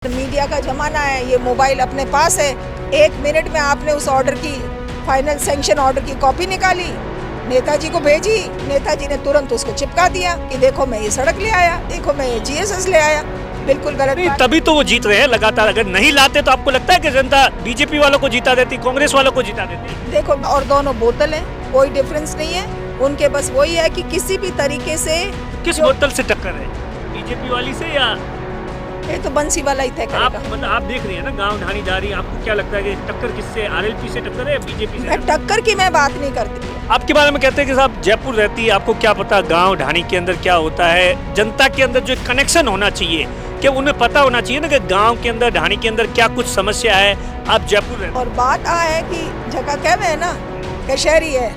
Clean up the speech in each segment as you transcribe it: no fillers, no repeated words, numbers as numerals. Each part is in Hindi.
मीडिया का जमाना है, ये मोबाइल अपने पास है। 1 मिनट में आपने उस ऑर्डर की फाइनल सैंक्शन ऑर्डर की कॉपी निकाली, नेताजी को भेजी, नेताजी ने तुरंत उसको चिपका दिया कि देखो मैं ये सड़क ले आया, देखो मैं ये जीएसएस ले आया। बिल्कुल गलत नहीं, तभी तो वो जीत रहे हैं लगातार। अगर नहीं लाते तो आपको लगता है कि जनता बीजेपी वालों को जीता देती, कांग्रेस वालों को जीता देती? देखो, और दोनों बोतल हैं, कोई डिफरेंस नहीं है उनके। बस वही है कि किसी भी तरीके से किस बोतल से टक्कर है, बीजेपी वाली से या ये तो बंसी वाला ही तय आप? करेगा। मतलब आप देख रही है ना, गांव ढाणी जा रही है, आपको क्या लगता है कि टक्कर किससे, आरएलपी से टक्कर है या बीजेपी से? मैं टक्कर की मैं बात नहीं करती। आपके बारे में कहते हैं कि साहब जयपुर रहती है, आपको क्या पता गांव ढाणी के अंदर क्या होता है। जनता के अंदर जो कनेक्शन होना चाहिए, कि उन्हें पता होना चाहिए ना कि गांव के अंदर ढाणी के अंदर क्या कुछ समस्या है। आप जयपुर रहते और बात आ है कि जगह कह है ना कि शहरी है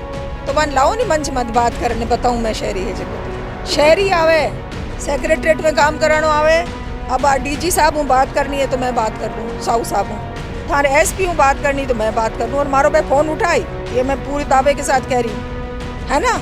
तो वन लाओ नहीं मंच मत बात करने बताऊं मैं शहरी है जगह। शहरी आवे सेक्रेटरीट में काम करानो आवे। अब डीजी साहब हूँ बात करनी है तो मैं बात कर लूँ, साहू साहब हूँ, थाने एसपी हूँ बात करनी तो मैं बात कर लूँ, और मारो भाई फोन उठाई, ये मैं पूरी दावे के साथ कह रही हूँ, है ना।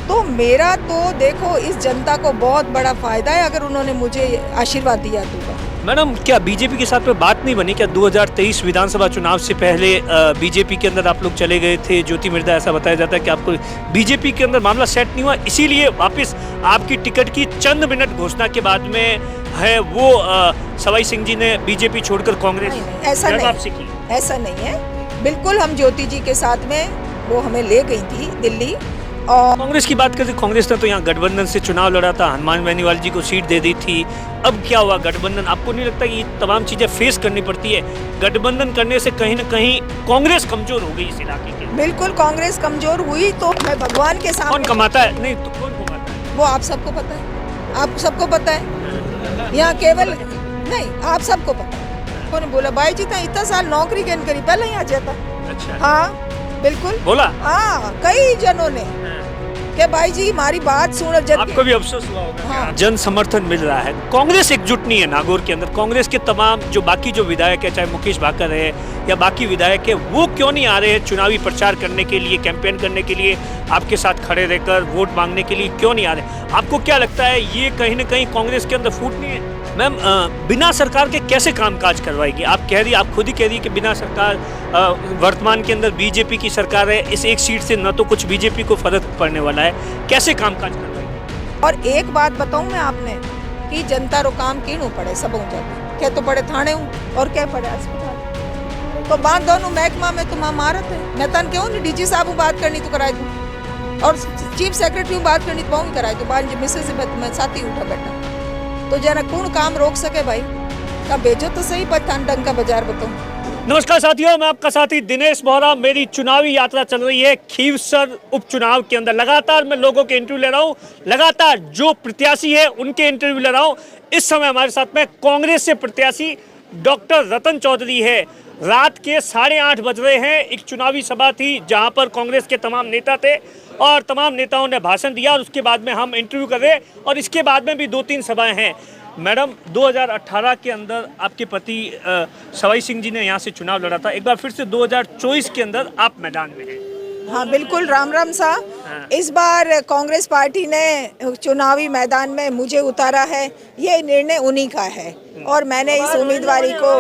तो मेरा तो देखो इस जनता को बहुत बड़ा फायदा है अगर उन्होंने मुझे आशीर्वाद दिया तो। मैडम, क्या बीजेपी के साथ में बात नहीं बनी? क्या 2023 विधानसभा चुनाव से पहले बीजेपी के अंदर आप लोग चले गए थे? ज्योति मिर्धा, ऐसा बताया जाता है कि आपको बीजेपी के अंदर मामला सेट नहीं हुआ, इसीलिए वापस आपकी टिकट की चंद मिनट घोषणा के बाद में है वो सवाई सिंह जी ने बीजेपी छोड़कर कांग्रेस वापसी की? ऐसा नहीं है, बिल्कुल हम ज्योति जी के साथ में वो हमें ले गई थी दिल्ली। और कांग्रेस की बात करते, कांग्रेस ने तो यहाँ गठबंधन से चुनाव लड़ा था, हनुमान बेनीवाल जी को सीट दे दी थी। अब क्या हुआ गठबंधन? आपको नहीं लगता कि ये तमाम चीजें फेस करनी पड़ती है? गठबंधन करने से कहीं न कहीं कांग्रेस कमजोर हो गई इस इलाके के। बिल्कुल कांग्रेस कमजोर हुई तो मैं भगवान के सामने। कौन कमाता है? नहीं तो कौन कमाता है? वो आप सबको पता है, आप सबको पता है। यहाँ केवल नहीं, आप सबको पता है। कौन बोला भाई जी इतना साल नौकरी कैन करी, पहले यहाँ जाता। अच्छा, हाँ बिल्कुल बोला। हाँ, कई जनों ने कि भाई जी हमारी बात सुन। आपको भी अफसोस हुआ होगा। हाँ। जन समर्थन मिल रहा है, कांग्रेस एकजुट नहीं है नागौर के अंदर। कांग्रेस के तमाम जो बाकी जो विधायक है, चाहे मुकेश भाकर है या बाकी विधायक है, वो क्यों नहीं आ रहे हैं चुनावी प्रचार करने के लिए, कैंपेन करने के लिए, आपके साथ खड़े रहकर वोट मांगने के लिए क्यों नहीं आ रहे? आपको क्या लगता है ये कहीं ना कहीं कांग्रेस के अंदर फूट नहीं है? मैम, बिना सरकार के कैसे कामकाज करवाएगी? आप कह रही, आप खुद ही कह रही कि बिना सरकार, वर्तमान के अंदर बीजेपी की सरकार है, इस एक सीट से न तो कुछ बीजेपी को फर्क पड़ने वाला है, कैसे कामकाज करवाएगी? और एक बात बताऊं मैं आपने कि जनता रो काम क्यों पड़े सब जाते क्या तो पड़े थाने हूँ और क्या पड़े अस्पताल। तो बात दोनों महकमा में तुम महारत है। मैं तन क्यों नहीं डीजी साहब बात करनी तो कराए दूँ, और चीफ सेक्रेटरी हूँ बात करनी तो पाऊँ कराए दूँ। बाल मिसेज से मैं साथ ही उठा बैठा तो जरा कौन काम रोक सके भाई का भेजो तो सही, पर थान डंग का बाजार बताऊँ। नमस्कार साथियों, मैं आपका साथी दिनेश बोहरा। मेरी चुनावी यात्रा चल रही है खीवसर उपचुनाव के अंदर। लगातार मैं लोगों के इंटरव्यू ले रहा हूँ, लगातार जो प्रत्याशी है उनके इंटरव्यू ले रहा हूँ। इस समय हमारे साथ में कांग्रेस से प्रत्याशी डॉक्टर रतन चौधरी है। रात के 8:30 बज रहे हैं। एक चुनावी सभा थी जहां पर कांग्रेस के तमाम नेता थे और तमाम नेताओं ने भाषण दिया, और उसके बाद में हम इंटरव्यू कर रहे हैं, और इसके बाद में भी 2-3 सभाएं हैं। मैडम, 2018 के अंदर आपके पति सवाई सिंह जी ने यहाँ से चुनाव लड़ा था, एक बार फिर से 2024 के अंदर आप मैदान में हैं। हाँ बिल्कुल, राम राम साहब। हाँ। इस बार कांग्रेस पार्टी ने चुनावी मैदान में मुझे उतारा है, ये निर्णय उन्हीं का है, और मैंने इस उम्मीदवारी को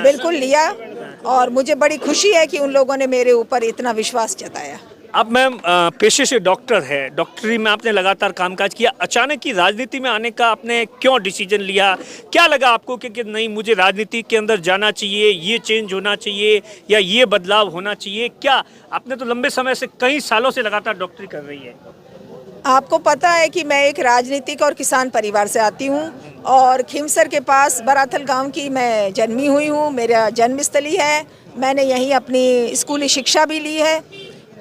बिल्कुल लिया, और मुझे बड़ी खुशी है कि उन लोगों ने मेरे ऊपर इतना विश्वास जताया। अब मैम, पेशे से डॉक्टर है, डॉक्टरी में आपने लगातार कामकाज किया, अचानक ही राजनीति में आने का आपने क्यों डिसीजन लिया? क्या लगा आपको कि नहीं मुझे राजनीति के अंदर जाना चाहिए, ये चेंज होना चाहिए या ये बदलाव होना चाहिए? क्या आपने तो लंबे समय से, कई सालों से लगातार डॉक्टरी कर रही है। आपको पता है कि मैं एक राजनीतिक और किसान परिवार से आती हूँ, और खीमसर के पास बराथल गांव की मैं जन्मी हुई हूँ, मेरा जन्मस्थली है। मैंने यहीं अपनी स्कूली शिक्षा भी ली है,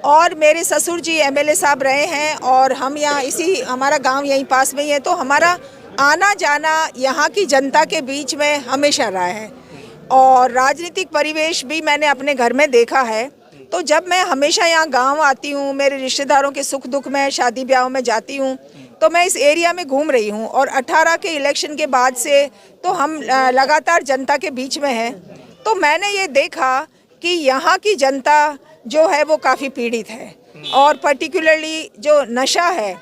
और मेरे ससुर जी एमएलए साहब रहे हैं, और हम यहाँ इसी, हमारा गांव यहीं पास में ही है, तो हमारा आना जाना यहाँ की जनता के बीच में हमेशा रहा है, और राजनीतिक परिवेश भी मैंने अपने घर में देखा है। तो जब मैं हमेशा यहाँ गांव आती हूँ, मेरे रिश्तेदारों के सुख दुख में, शादी ब्याह में जाती हूँ, तो मैं इस एरिया में घूम रही हूँ, और 18 के इलेक्शन के बाद से तो हम लगातार जनता के बीच में हैं। तो मैंने ये देखा कि यहाँ की जनता जो है वो काफ़ी पीड़ित है, और पर्टिकुलरली जो नशा है,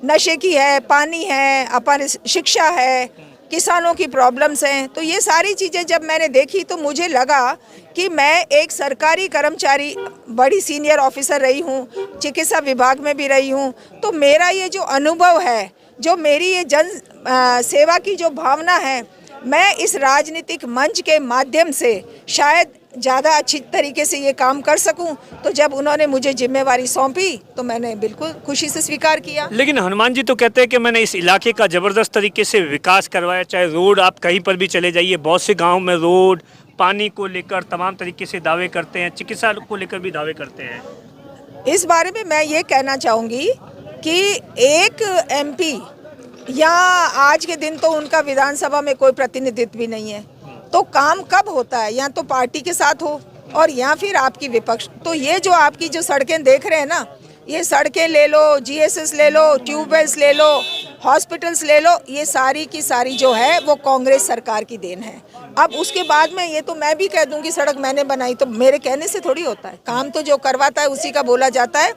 नशे की है, पानी है, अपन शिक्षा है, किसानों की प्रॉब्लम्स हैं। तो ये सारी चीज़ें जब मैंने देखी तो मुझे लगा कि मैं एक सरकारी कर्मचारी, बड़ी सीनियर ऑफिसर रही हूँ, चिकित्सा विभाग में भी रही हूँ, तो मेरा ये जो अनुभव है, जो मेरी ये सेवा की जो भावना है, मैं इस राजनीतिक मंच के माध्यम से शायद ज़्यादा अच्छी तरीके से ये काम कर सकूं। तो जब उन्होंने मुझे जिम्मेवारी सौंपी तो मैंने बिल्कुल खुशी से स्वीकार किया। लेकिन हनुमान जी तो कहते हैं कि मैंने इस इलाके का ज़बरदस्त तरीके से विकास करवाया, चाहे रोड आप कहीं पर भी चले जाइए, बहुत से गाँव में रोड, पानी को लेकर तमाम तरीके से दावे करते हैं, चिकित्सा को लेकर भी दावे करते हैं। इस बारे में मैं ये कहना चाहूँगी कि एक MP या आज के दिन तो उनका विधानसभा में कोई प्रतिनिधित्व भी नहीं है, तो काम कब होता है? या तो पार्टी के साथ हो और या फिर आपकी विपक्ष। तो ये जो आपकी जो सड़कें देख रहे हैं ना, ये सड़कें ले लो, GSS ले लो, ट्यूबवेल्स ले लो, हॉस्पिटल्स ले लो, ये सारी की सारी जो है वो कांग्रेस सरकार की देन है। अब उसके बाद में ये तो मैं भी कह दूं कि सड़क मैंने बनाई, तो मेरे कहने से थोड़ी होता है। काम तो जो करवाता है उसी का बोला जाता है।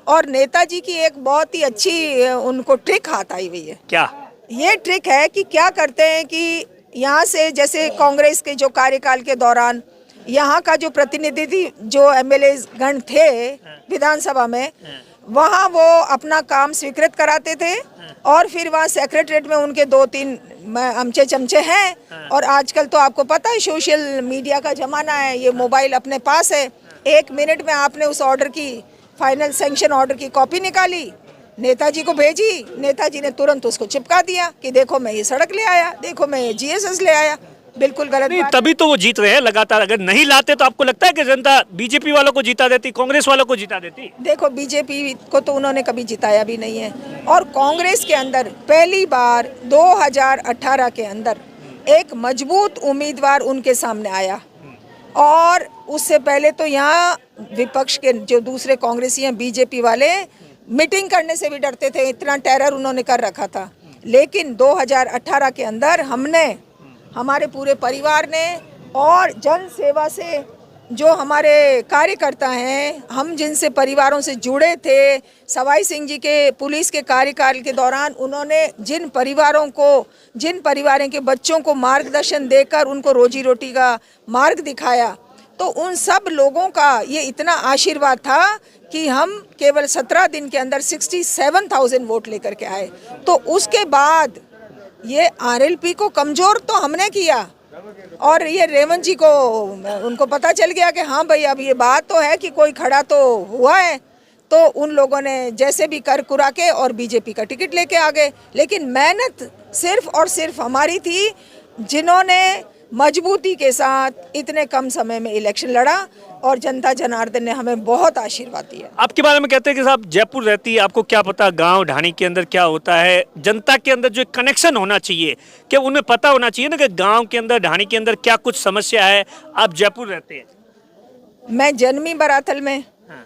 और नेताजी की एक बहुत ही अच्छी उनको ट्रिक हाथ आई हुई है। क्या ये ट्रिक है कि क्या करते हैं कि यहाँ से जैसे कांग्रेस के जो कार्यकाल के दौरान यहाँ का जो प्रतिनिधि जो MLA गण थे विधानसभा में, वहाँ वो अपना काम स्वीकृत कराते थे और फिर वहाँ सेक्रेटरीट में उनके 2-3 अमचे चमचे हैं। और आजकल तो आपको पता है सोशल मीडिया का ज़माना है, ये मोबाइल अपने पास है, 1 मिनट में आपने उस ऑर्डर की फाइनल सैंक्शन ऑर्डर की कॉपी निकाली, नेताजी को भेजी, नेताजी ने तुरंत उसको चिपका दिया कि देखो मैं ये सड़क ले आया, देखो मैं ये GSS ले आया। बिल्कुल गलत नहीं, बात। तभी तो वो जीत रहे हैं लगातार। अगर नहीं लाते तो आपको लगता है कि जनता BJP वालों को जिता देती, कांग्रेस वालों को जिता देती? देखो BJP को तो उन्होंने कभी जिताया भी नहीं है, और कांग्रेस के अंदर पहली बार 2018 के अंदर एक मजबूत उम्मीदवार उनके सामने आया। और उससे पहले तो यहाँ विपक्ष के जो दूसरे कांग्रेसी हैं, BJP वाले, मीटिंग करने से भी डरते थे, इतना टेरर उन्होंने कर रखा था। लेकिन 2018 के अंदर हमने, हमारे पूरे परिवार ने और जन सेवा से जो हमारे कार्यकर्ता हैं, हम जिनसे परिवारों से जुड़े थे, सवाई सिंह जी के पुलिस के कार्यकाल के दौरान उन्होंने जिन परिवारों के बच्चों को मार्गदर्शन देकर उनको रोजी रोटी का मार्ग दिखाया, तो उन सब लोगों का ये इतना आशीर्वाद था कि हम केवल 17 दिन के अंदर 67,000 वोट लेकर के आए। तो उसके बाद ये RLP को कमज़ोर तो हमने किया, और ये रेवंत जी को उनको पता चल गया कि हाँ भाई अब ये बात तो है कि कोई खड़ा तो हुआ है, तो उन लोगों ने जैसे भी कर कुरा के और BJP का टिकट लेके आ गए। लेकिन मेहनत सिर्फ और सिर्फ हमारी थी, जिन्होंने मजबूती के साथ इतने कम समय में इलेक्शन लड़ा, और जनता जनार्दन ने हमें बहुत आशीर्वाद दिया। आपके बारे में कहते हैं कि साहब जयपुर रहती है, आपको क्या पता गांव ढाणी के अंदर क्या होता है। जनता के अंदर जो कनेक्शन होना चाहिए, क्या उन्हें पता होना चाहिए ना कि गांव के अंदर ढाणी के अंदर क्या कुछ समस्या है। आप जयपुर रहते हैं। मैं जन्मी बराथल में,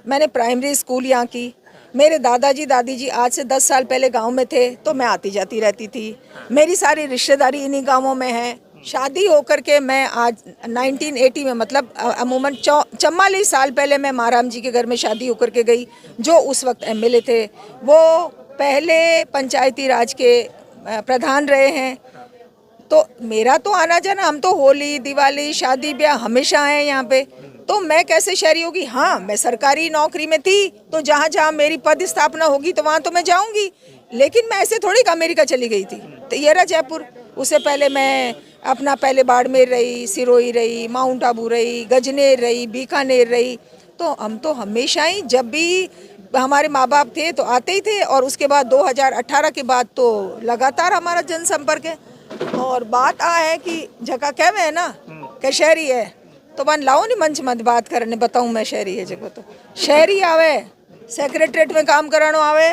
मैंने प्राइमरी स्कूल यहाँ की। मेरे दादाजी दादी जी आज से 10 साल पहले गांव में थे, तो मैं आती जाती रहती थी। मेरी सारी रिश्तेदारी इन्हीं गांवों में है। शादी होकर के मैं आज 1980 में, मतलब अमूमन 44 साल पहले मैं महाराम जी के घर में शादी होकर के गई, जो उस वक्त MLA थे। वो पहले पंचायती राज के प्रधान रहे हैं। तो मेरा तो आना जाना, हम तो होली दिवाली शादी ब्याह हमेशा आए यहाँ पे। तो मैं कैसे शहरी होगी? हाँ, मैं सरकारी नौकरी में थी, तो जहाँ जहाँ मेरी पद स्थापना होगी तो वहाँ तो मैं जाऊँगी। लेकिन मैं ऐसे थोड़ी अमेरिका चली गई थी। तो ये रहा जयपुर। उससे पहले मैं अपना पहले बाड़मेर रही, सिरोही रही, माउंट आबू रही, गजनेर रही, बीकानेर रही। तो हम तो हमेशा ही, जब भी हमारे माँ बाप थे तो आते ही थे, और उसके बाद 2018 के बाद तो लगातार हमारा जनसंपर्क है। और बात है कि जगह कहवे है ना कि शहरी है, तो बन लाओ नहीं मंच मत बात करने, बताऊँ मैं शहरी है जगह। तो शहरी आवे, सेक्रेटरीट में काम करानो आवे।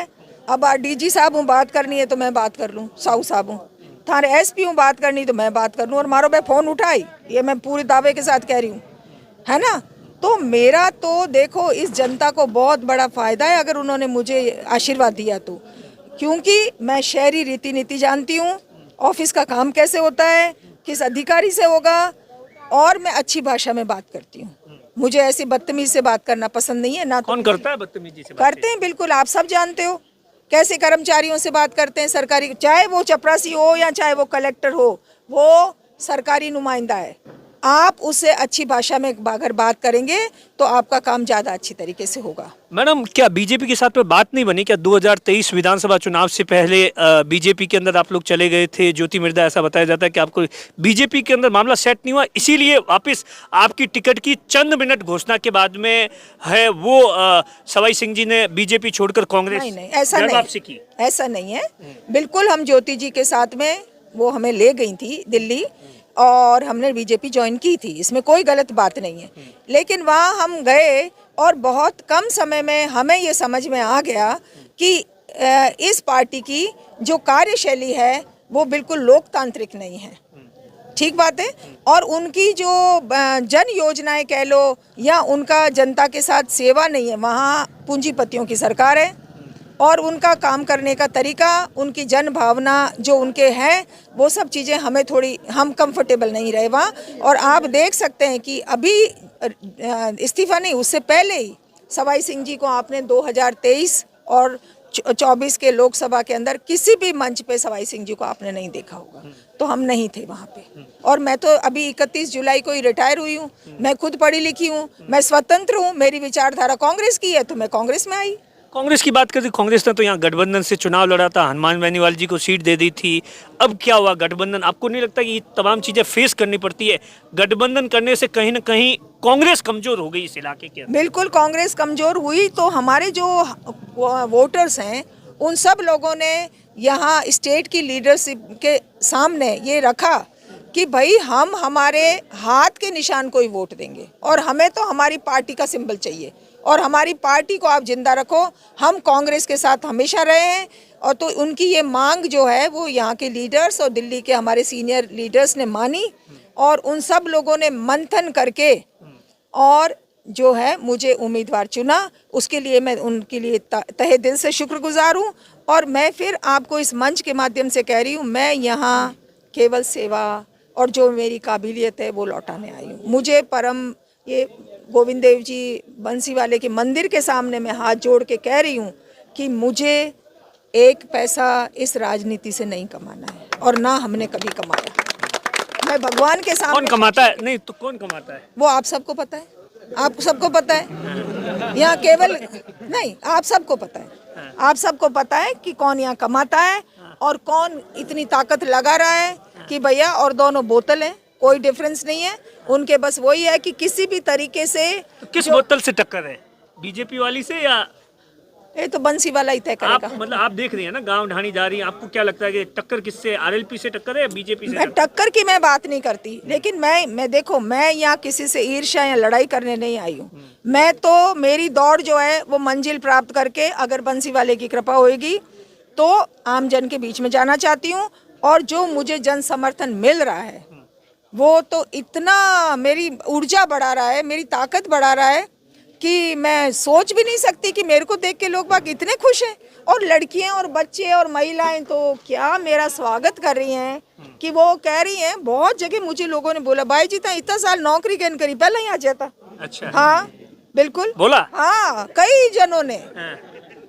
अब DG साहब हूँ, बात करनी है तो मैं बात कर लूँ, साहू साहब हूँ, थारे SP हूँ, बात करनी तो मैं बात कर लूँ, और मारो भाई फ़ोन उठाई, ये मैं पूरे दावे के साथ कह रही हूँ, है ना। तो मेरा तो देखो, इस जनता को बहुत बड़ा फ़ायदा है अगर उन्होंने मुझे आशीर्वाद दिया तो, क्योंकि मैं शहरी रीति नीति जानती हूँ, ऑफिस का काम कैसे होता है, किस अधिकारी से होगा, और मैं अच्छी भाषा में बात करती हूँ। मुझे ऐसी बदतमीज से बात करना पसंद नहीं है ना। कौन करता है बदतमीजी से बात? करते हैं, बिल्कुल, आप सब जानते हो कैसे कर्मचारियों से बात करते हैं सरकारी, चाहे वो चपरासी हो या चाहे वो कलेक्टर हो, वो सरकारी नुमाइंदा है। आप उससे अच्छी भाषा में अगर बात करेंगे तो आपका काम ज़्यादा अच्छी तरीके से होगा। मैडम, क्या बीजेपी के साथ में बात नहीं बनी? क्या 2023 विधानसभा चुनाव से पहले बीजेपी के अंदर आप लोग चले गए थे? ज्योति मिर्धा, ऐसा बताया जाता है कि आपको बीजेपी के अंदर मामला सेट नहीं हुआ, इसीलिए वापस आपकी टिकट की चंद मिनट घोषणा के बाद में है वो सवाई सिंह जी ने बीजेपी छोड़कर कांग्रेस नहीं, ऐसा नहीं, वापसी की? ऐसा नहीं है। बिल्कुल हम ज्योति जी के साथ में, वो हमें ले गई थी दिल्ली और हमने बीजेपी ज्वाइन की थी, इसमें कोई गलत बात नहीं है। लेकिन वहाँ हम गए और बहुत कम समय में हमें ये समझ में आ गया कि इस पार्टी की जो कार्यशैली है वो बिल्कुल लोकतांत्रिक नहीं है। ठीक बात है। और उनकी जो जन योजनाएं कह लो या उनका जनता के साथ सेवा नहीं है, वहाँ पूंजीपतियों की सरकार है और उनका काम करने का तरीका, उनकी जन भावना जो उनके हैं, वो सब चीज़ें हमें थोड़ी, हम कंफर्टेबल नहीं रहे वहाँ। और आप देख सकते हैं कि अभी इस्तीफा नहीं, उससे पहले ही सवाई सिंह जी को आपने 2023 और 24 के लोकसभा के अंदर किसी भी मंच पे सवाई सिंह जी को आपने नहीं देखा होगा। तो हम नहीं थे वहाँ पे। और मैं तो अभी 31 जुलाई को ही रिटायर हुई हूँ। मैं खुद पढ़ी लिखी हूँ, मैं स्वतंत्र हूँ, मेरी विचारधारा कांग्रेस की है, तो मैं कांग्रेस में आई। कांग्रेस की बात करते, कांग्रेस ने तो यहाँ गठबंधन से चुनाव लड़ा था, हनुमान बेनीवाल जी को सीट दे दी थी। अब क्या हुआ गठबंधन? आपको नहीं लगता कि ये तमाम चीजें फेस करनी पड़ती है? गठबंधन करने से कहीं ना कहीं कांग्रेस कमजोर हो गई इस इलाके के अंदर। बिल्कुल कांग्रेस कमजोर हुई तो हमारे जो वोटर्स हैं उन सब लोगों ने यहाँ स्टेट की लीडरशिप के सामने ये रखा कि भाई हम हमारे हाथ के निशान को ही वोट देंगे और हमें तो हमारी पार्टी का सिंबल चाहिए और हमारी पार्टी को आप जिंदा रखो। हम कांग्रेस के साथ हमेशा रहे हैं और तो उनकी ये मांग जो है वो यहाँ के लीडर्स और दिल्ली के हमारे सीनियर लीडर्स ने मानी और उन सब लोगों ने मंथन करके और जो है मुझे उम्मीदवार चुना। उसके लिए मैं उनके लिए तहे दिल से शुक्रगुजार हूँ। और मैं फिर आपको इस मंच के माध्यम से कह रही हूँ, मैं यहाँ केवल सेवा और जो मेरी काबिलियत है वो लौटाने आई हूँ। मुझे परम ये गोविंद देव जी बंसी वाले के मंदिर के सामने मैं हाथ जोड़ के कह रही हूँ कि मुझे एक पैसा इस राजनीति से नहीं कमाना है और ना हमने कभी कमाया। मैं भगवान के सामने। कौन कमाता है? नहीं तो कौन कमाता है? वो आप सबको पता है, आप सबको पता है। यहाँ केवल नहीं, आप सबको पता है, आप सबको पता है कि कौन यहाँ कमाता है और कौन इतनी ताकत लगा रहा है कि भैया और दोनों बोतल है, कोई डिफरेंस नहीं है। उनके बस वही है कि किसी भी तरीके से तो किस बोतल से टक्कर है? बीजेपी वाली से या ये तो बंसी वाला ही तय करेगा। मतलब आप देख रही हैं ना, गांव ढाणी जा रही है, आपको क्या लगता है कि टक्कर किससे? आरएलपी से टक्कर है या बीजेपी से? मैं टक्कर की मैं बात नहीं करती, लेकिन मैं देखो, मैं यहाँ किसी से ईर्ष्या या लड़ाई करने नहीं आई हूँ। मैं तो मेरी दौड़ जो है वो मंजिल प्राप्त करके, अगर बंसी वाले की कृपा होगी तो आम जन के बीच में जाना चाहती हूँ। और जो मुझे जन समर्थन मिल रहा है वो तो इतना मेरी ऊर्जा बढ़ा रहा है, मेरी ताकत बढ़ा रहा है कि मैं सोच भी नहीं सकती कि मेरे को देख के लोग बाग इतने खुश हैं। और लड़कियां और बच्चे और महिलाएं तो क्या मेरा स्वागत कर रही हैं कि वो कह रही हैं। बहुत जगह मुझे लोगों ने बोला, भाई जी इतना साल नौकरी कैन करी, पहले ही आ जाता। अच्छा, हाँ बिल्कुल बोला। हाँ, कई जनों ने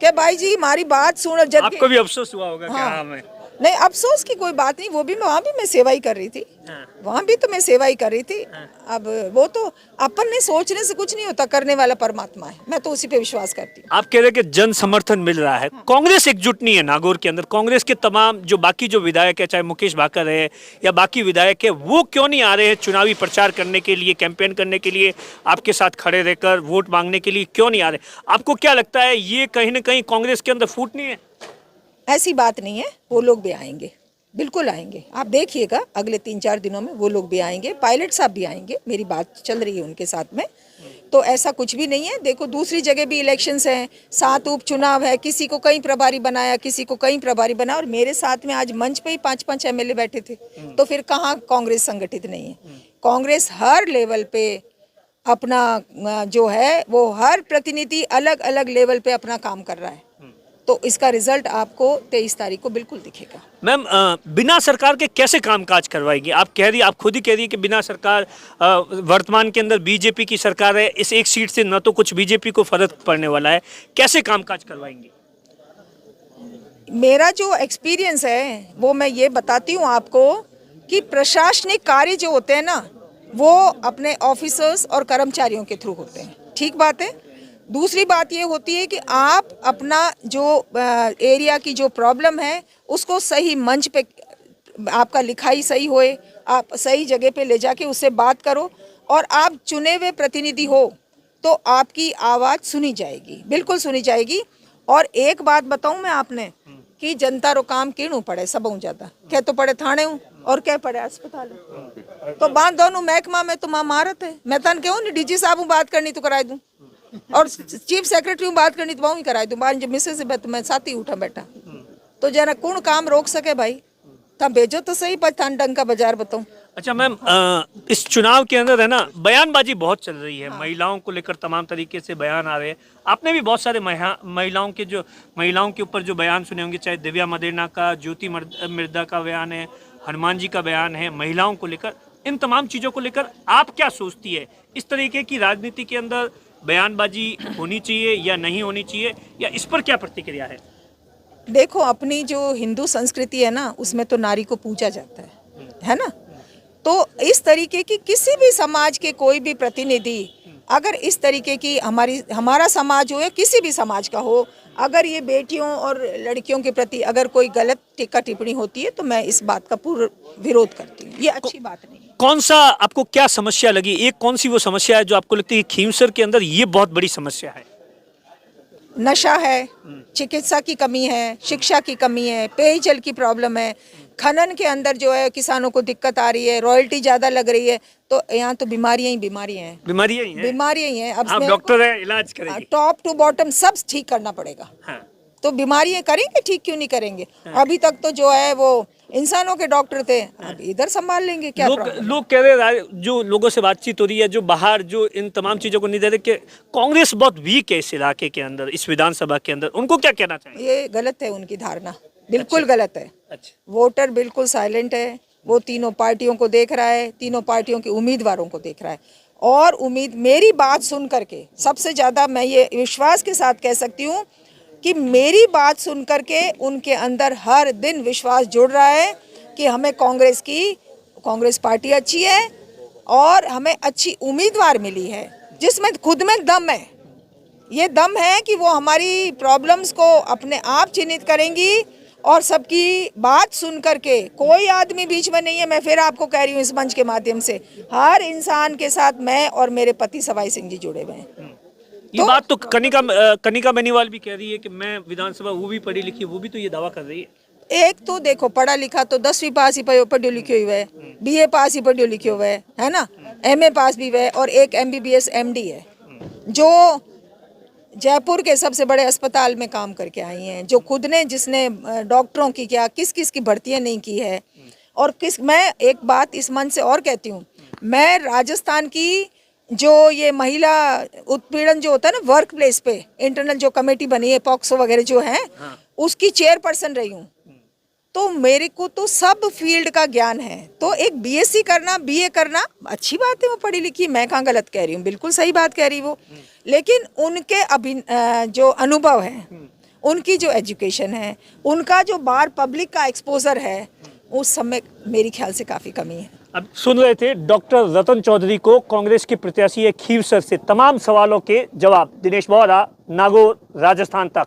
कि भाई जी हमारी बात सुनो। जब आपको भी अफसोस हुआ होगा। हाँ। क्या मैं नहीं, अफसोस की कोई बात नहीं, वो भी वहाँ भी मैं सेवा ही कर रही थी। वहाँ भी तो मैं सेवा ही कर रही थी। अब वो तो अपन ने सोचने से कुछ नहीं होता, करने वाला परमात्मा है। मैं तो उसी पे विश्वास करती हूँ। आप कह रहे हैं कि जन समर्थन मिल रहा है, कांग्रेस एकजुट नहीं है नागौर के अंदर। कांग्रेस के तमाम जो बाकी जो विधायक है, चाहे मुकेश भाकर है या बाकी विधायक है, वो क्यों नहीं आ रहे हैं चुनावी प्रचार करने के लिए, कैंपेन करने के लिए, आपके साथ खड़े रहकर वोट मांगने के लिए क्यों नहीं आ रहे? आपको क्या लगता है ये कहीं ना कहीं कांग्रेस के अंदर फूट नहीं है? ऐसी बात नहीं है, वो लोग भी आएंगे, बिल्कुल आएंगे। आप देखिएगा अगले 3-4 दिनों में वो लोग भी आएंगे, पायलट साहब भी आएंगे, मेरी बात चल रही है उनके साथ में। तो ऐसा कुछ भी नहीं है। देखो दूसरी जगह भी इलेक्शंस हैं, 7 उपचुनाव है, किसी को कहीं प्रभारी बनाया, किसी को कहीं प्रभारी बनाया। और मेरे साथ में आज मंच पे ही 5-5 एमएलए बैठे थे। तो फिर कहाँ कांग्रेस संगठित नहीं है? कांग्रेस हर लेवल पे अपना जो है वो हर प्रतिनिधि अलग अलग लेवल पे अपना काम कर रहा है। तो इसका रिजल्ट आपको 23 तारीख को बिल्कुल दिखेगा। मैम, बिना सरकार के कैसे कामकाज करवाएगी? आप कह रही, आप खुद ही कह रही है कि बिना सरकार, वर्तमान के अंदर बीजेपी की सरकार है, इस एक सीट से न तो कुछ बीजेपी को फर्क पड़ने वाला है, कैसे कामकाज करवाएंगी? मेरा जो एक्सपीरियंस है वो मैं ये बताती हूँ आपको कि प्रशासनिक कार्य जो होते हैं ना वो अपने ऑफिसर्स और कर्मचारियों के थ्रू होते हैं, ठीक बात है। दूसरी बात ये होती है कि आप अपना जो एरिया की जो प्रॉब्लम है उसको सही मंच पे, आपका लिखाई सही होए, आप सही जगह पे ले जाके उससे बात करो और आप चुने हुए प्रतिनिधि हो तो आपकी आवाज़ सुनी जाएगी, बिल्कुल सुनी जाएगी। और एक बात बताऊं मैं आपने कि जनता रो काम किणू पड़े सब ज़्यादा, क्या तो पड़े थाने हूँ और क्या पड़े अस्पताल, तो बात दोनों महकमा में तो महामारत है। मैं तन कहूँ नहीं डीजी साहब बात करनी तो कराई दूँ और चीफ सेक्रेटरी बात करनी तो वहीं कराई दूँ, बार मिसेज से मैं साथ ही उठा बैठा, तो जरा कौन काम रोक सके भाई, तब भेजो तो सही, पर थान डंग का बाजार बताऊँ। अच्छा मैम, इस चुनाव के अंदर है ना बयानबाजी बहुत चल रही है, महिलाओं को लेकर तमाम तरीके से बयान आ रहे हैं। आपने भी बहुत सारे महिलाओं के ऊपर जो बयान सुने होंगे, चाहे दिव्या मदेना का, ज्योति मिर्दा का बयान है, हनुमान जी का बयान है, महिलाओं को लेकर, इन तमाम चीज़ों को लेकर आप क्या सोचती है? इस तरीके की राजनीति के अंदर बयानबाजी होनी चाहिए या नहीं होनी चाहिए, या इस पर क्या प्रतिक्रिया है? देखो, अपनी जो हिंदू संस्कृति है ना उसमें तो नारी को पूजा जाता है ना। तो इस तरीके की किसी भी समाज के कोई भी प्रतिनिधि अगर इस तरीके की हमारा समाज हो या किसी भी समाज का हो, अगर ये बेटियों और लड़कियों के प्रति अगर कोई गलत टीका टिप्पणी होती है तो मैं इस बात का पूर्ण विरोध करती हूँ, ये अच्छी बात नहीं है। कौन सा आपको क्या समस्या लगी, एक कौन सी वो समस्या है जो आपको लगती है खींवसर के अंदर ये बहुत बड़ी समस्या है? नशा है, चिकित्सा की कमी है, शिक्षा की कमी है, पेयजल की प्रॉब्लम है, खनन के अंदर जो है किसानों को दिक्कत आ रही है, रॉयल्टी ज़्यादा लग रही है, तो यहाँ तो बीमारियाँ ही हैं। अब आप डॉक्टर हैं, इलाज करेंगे, टॉप टू बॉटम सब ठीक करना पड़ेगा। हाँ। तो बीमारियाँ करेंगे ठीक, क्यों नहीं करेंगे? हाँ। अभी तक तो जो है वो इंसानों के डॉक्टर थे, अब इधर संभाल लेंगे क्या? लोग कह रहे, जो लोगों से बातचीत हो रही है, जो बाहर जो इन तमाम चीजों को नहीं दे रहे, कि कांग्रेस बहुत वीक है इस इलाके के अंदर, इस विधानसभा के अंदर, उनको क्या कहना चाहिए? ये गलत है, उनकी धारणा बिल्कुल गलत है। अच्छा। वोटर बिल्कुल साइलेंट है, वो तीनों पार्टियों को देख रहा है, तीनों पार्टियों के उम्मीदवारों को देख रहा है, और मेरी बात सुन करके सबसे ज़्यादा मैं ये विश्वास के साथ कह सकती हूँ कि मेरी बात सुन करके उनके अंदर हर दिन विश्वास जुड़ रहा है कि हमें कांग्रेस पार्टी अच्छी है और हमें अच्छी उम्मीदवार मिली है जिसमें खुद में दम है। ये दम है कि वो हमारी प्रॉब्लम्स को अपने आप चिन्हित करेंगी और सबकी बात सुन करके, कोई आदमी बीच में नहीं है। मैं फिर आपको कह रही हूँ इस मंच के माध्यम से, हर इंसान के साथ मैं और मेरे पति सवाई सिंह जी जुड़े हुए हैं। ये बात तो कनिका बेनीवाल भी कह रही है कि मैं विधानसभा, वो भी पढ़ी लिखी, वो भी तो ये दावा कर रही है। एक तो देखो, पढ़ा लिखा तो 10वीं पास ही पढ़ी लिखी हुई है, BA पास ही पढ़ी लिखी हुआ है ना, MA पास भी है, और एक MBBS MD है जो जयपुर के सबसे बड़े अस्पताल में काम करके आई हैं, जो खुद ने, जिसने डॉक्टरों की क्या किस की भर्तियां नहीं की है। और मैं एक बात इस मन से और कहती हूँ, मैं राजस्थान की जो ये महिला उत्पीड़न जो होता है ना वर्क प्लेस पे, इंटरनल जो कमेटी बनी है, पॉक्सो वगैरह जो है, उसकी चेयरपर्सन रही हूँ, तो मेरे को तो सब फील्ड का ज्ञान है। तो एक BSc करना, BA करना अच्छी बात है, वो पढ़ी लिखी, मैं कहाँ गलत कह रही हूँ, बिल्कुल सही बात कह रही वो। लेकिन उनके जो अनुभव है, उनकी जो एजुकेशन है, उनका जो बाहर पब्लिक का एक्सपोजर है, उस समय मेरे ख्याल से काफ़ी कमी है। अब सुन रहे थे डॉक्टर रतन चौधरी को, कांग्रेस की प्रत्याशी है खींवसर से। तमाम सवालों के जवाब दिनेश बोहरा, नागौर, राजस्थान तक।